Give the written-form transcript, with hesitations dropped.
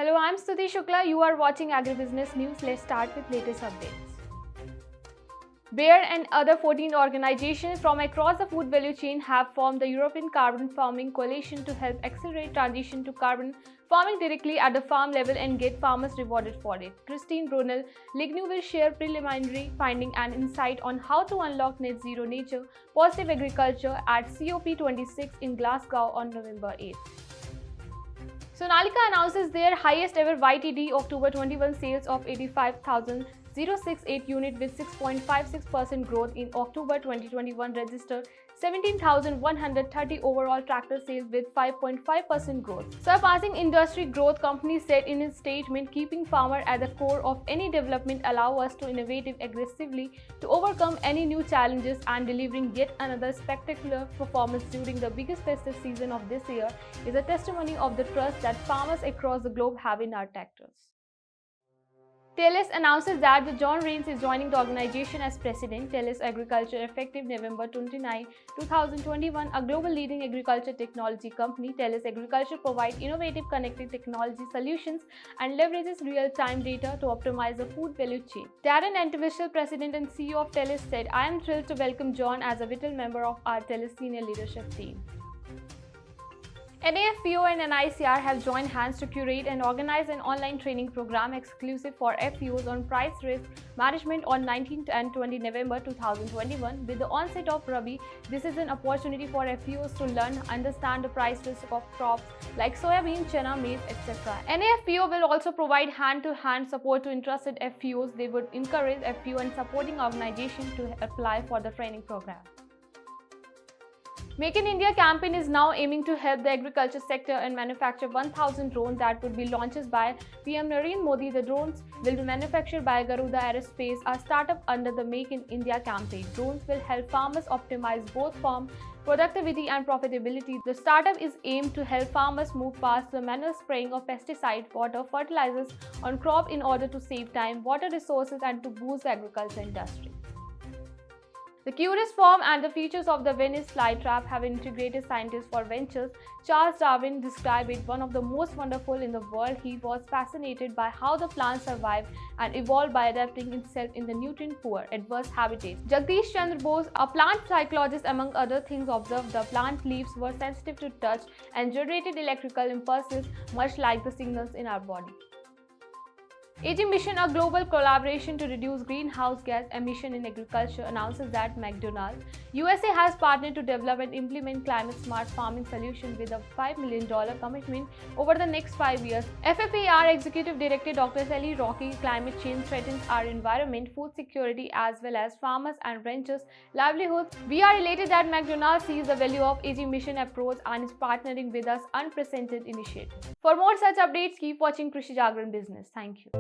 Hello, I'm Stuti Shukla. You are watching Agribusiness News. Let's start with latest updates. Bayer and other 14 organizations from across the food value chain have formed the European Carbon Farming Coalition to help accelerate transition to carbon farming directly at the farm level and get farmers rewarded for it. Christine Brunel Lignou will share preliminary finding and insight on how to unlock net zero nature positive agriculture at COP26 in Glasgow on November 8th. Sonalika announces their highest ever YTD October 21 sales of 85,068 units with 6.56% growth in October 2021 registered 17,130 overall tractor sales with 5.5% growth. Surpassing industry growth, company said in its statement, keeping farmer at the core of any development allow us to innovate aggressively to overcome any new challenges and delivering yet another spectacular performance during the biggest festive season of this year is a testimony of the trust that farmers across the globe have in our tractors. TELUS announces that John Raines is joining the organization as president. TELUS Agriculture effective November 29, 2021, a global leading agriculture technology company. TELUS Agriculture provides innovative connected technology solutions and leverages real-time data to optimize the food value chain. Darren Entwistle, president and CEO of TELUS, said, "I am thrilled to welcome John as a vital member of our TELUS senior leadership team." NAFPO and NICR have joined hands to curate and organize an online training program exclusive for FPOs on price risk management on 19 and 20 November 2021. With the onset of Rabi, this is an opportunity for FPOs to learn, understand the price risk of crops like soybean, chana, maize, etc. NAFPO will also provide hand-to-hand support to interested FPOs. They would encourage FPO and supporting organizations to apply for the training program. Make in India campaign is now aiming to help the agriculture sector and manufacture 1,000 drones that would be launched by PM Narendra Modi. The drones will be manufactured by Garuda Aerospace, a startup under the Make in India campaign. Drones will help farmers optimize both farm productivity and profitability. The startup is aimed to help farmers move past the manual spraying of pesticide, water, fertilizers on crop in order to save time, water resources and to boost the agriculture industry. The Curious Form and the features of the Venice flytrap have integrated scientists for ventures. Charles Darwin described it one of the most wonderful in the world. He was fascinated by how the plant survived and evolved by adapting itself in the nutrient-poor, adverse habitats. Jagdish Chandra Bose, a plant psychologist, among other things, observed the plant leaves were sensitive to touch and generated electrical impulses much like the signals in our body. AG Mission, a global collaboration to reduce greenhouse gas emission in agriculture, announces that McDonald's USA has partnered to develop and implement climate-smart farming solution with a $5 million commitment over the next 5 years. FFAR Executive Director Dr. Sally Rocky, climate change threatens our environment, food security, as well as farmers and ranchers' livelihoods. We are elated that McDonald's sees the value of AG Mission approach and is partnering with us unprecedented initiative. For more such updates, keep watching Krishi Jagran Business. Thank you.